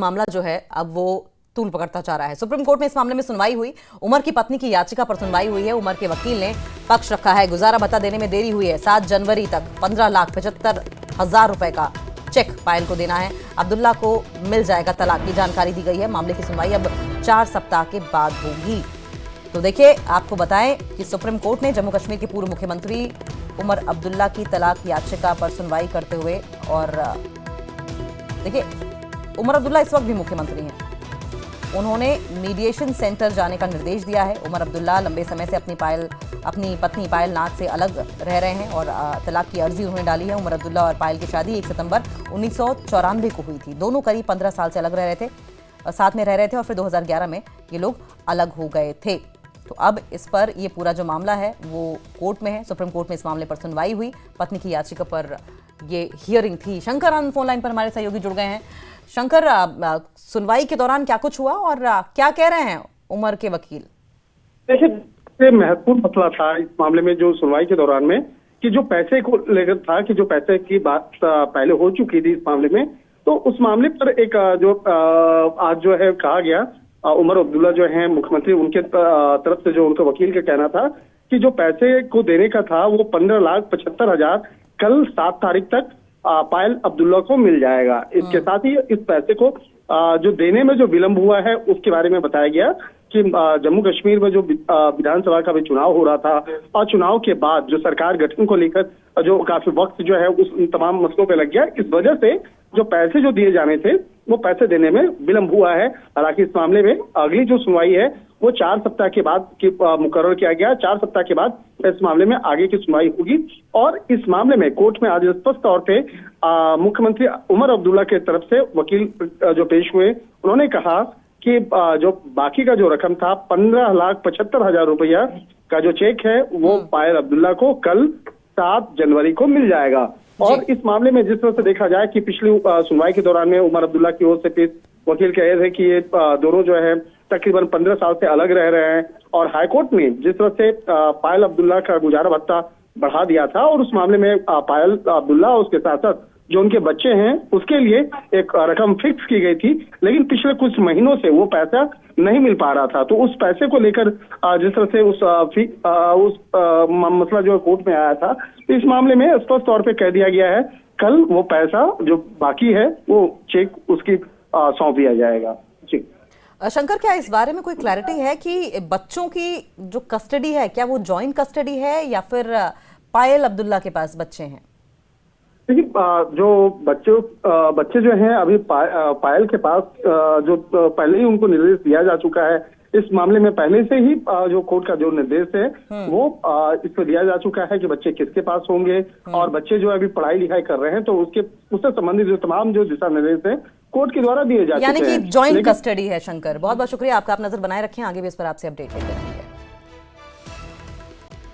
मामला जो है अब वो तूल पकड़ता जा रहा है। सुप्रीम कोर्ट में इस मामले में सुनवाई हुई। उमर की पत्नी की याचिका पर सुनवाई हुई है। उमर के वकील ने पक्ष रखा है। गुजारा भत्ता देने में देरी हुई है। 7 जनवरी तक 15,75,000 रुपए का चेक पायल को देना है। अब्दुल्ला को मिल जाएगा तलाक की जानकारी दी गई है। मामले की सुनवाई अब 4 सप्ताह के बाद होगी। तो देखिए, आपको बताएं कि सुप्रीम कोर्ट ने जम्मू कश्मीर के पूर्व मुख्यमंत्री उमर अब्दुल्ला की तलाक याचिका पर सुनवाई करते हुए, और देखिए, उमर अब्दुल्ला इस वक्त भी मुख्यमंत्री हैं। उन्होंने मीडिएशन सेंटर जाने का निर्देश दिया है। उमर अब्दुल्ला लंबे समय से अपनी पत्नी पायल नाज से अलग रह रहे हैं और तलाक की अर्जी उन्होंने डाली है। उमर अब्दुल्ला और पायल की शादी 1 सितंबर 1994 को हुई थी। दोनों करीब 15 साल से अलग रह रहे थे, साथ में रह रहे थे, और फिर 2011 में ये लोग अलग हो गए थे। तो अब इस पर ये पूरा जो मामला है वो कोर्ट में है। सुप्रीम कोर्ट में इस मामले पर सुनवाई हुई। पत्नी की याचिका पर ये हियरिंग थी। शंकर आनंद फोन लाइन पर हमारे सहयोगी जुड़ गए हैं। शंकर, सुनवाई के दौरान क्या कुछ हुआ और क्या कह रहे हैं उमर के वकील? देखिए, महत्वपूर्ण मसला था इस मामले में जो सुनवाई के दौरान में, कि जो पैसे को लेकर था, कि जो पैसे की बात पहले हो चुकी थी इस मामले में, तो उस मामले पर एक जो आज जो है कहा गया, उमर अब्दुल्ला जो है मुख्यमंत्री, उनके तरफ से जो उनके वकील का कहना था कि जो पैसे को देने का था वो 15,75,000 कल 7 तारीख तक पायल अब्दुल्ला को मिल जाएगा। इसके साथ ही इस पैसे को जो देने में जो विलंब हुआ है उसके बारे में बताया गया कि जम्मू कश्मीर में जो विधानसभा का भी चुनाव हो रहा था, और चुनाव के बाद जो सरकार गठन को लेकर जो काफी वक्त जो है उस तमाम मसलों पे लग गया, इस वजह से जो पैसे जो दिए जाने थे वो पैसे देने में विलंब हुआ है। हालांकि इस मामले में अगली जो सुनवाई है वो 4 सप्ताह के बाद मुकर्रर किया गया। 4 सप्ताह के बाद इस मामले में आगे की सुनवाई होगी। और इस मामले में कोर्ट में आज स्पष्ट तौर पे मुख्यमंत्री उमर अब्दुल्ला के तरफ से वकील जो पेश हुए, उन्होंने कहा कि जो बाकी का जो रकम था 15,75,000 रुपया का जो चेक है वो पायल अब्दुल्ला को कल 7 जनवरी को मिल जाएगा। और इस मामले में जिस तरह से देखा जाए कि पिछली सुनवाई के दौरान में उमर अब्दुल्ला की ओर से पेश वकील कह रहे थे कि ये दोनों जो है तकरीबन 15 साल से अलग रह रहे हैं, और हाईकोर्ट ने जिस तरह से पायल अब्दुल्ला का गुजारा भत्ता बढ़ा दिया था, और उस मामले में पायल अब्दुल्ला और उसके साथ साथ जो उनके बच्चे हैं उसके लिए एक रकम फिक्स की गई थी, लेकिन पिछले कुछ महीनों से वो पैसा नहीं मिल पा रहा था। तो उस पैसे को लेकर जिस तरह से उस मसला जो कोर्ट में आया था, तो इस मामले में स्पष्ट तौर पे कह दिया गया है कल वो पैसा जो बाकी है वो चेक उसकी सौंप दिया जाएगा। जी शंकर, क्या इस बारे में कोई क्लैरिटी है कि बच्चों की जो कस्टडी है, क्या वो जॉइंट कस्टडी है या फिर पायल अब्दुल्ला के पास बच्चे हैं? देखिए, जो बच्चे जो हैं अभी पायल के पास जो पहले ही उनको निर्देश दिया जा चुका है। इस मामले में पहले से ही जो कोर्ट का जो निर्देश है वो इस पर दिया जा चुका है कि बच्चे किसके पास होंगे, और बच्चे जो अभी पढ़ाई लिखाई कर रहे हैं तो उससे संबंधित जो तमाम जो दिशा निर्देश है कोर्ट के द्वारा दिए जा चुके हैं, यानी कि जॉइंट कस्टडी है। शंकर, बहुत बहुत शुक्रिया आपका। आप नजर बनाए रखें, आगे भी इस पर आपसे अपडेट लेते हैं।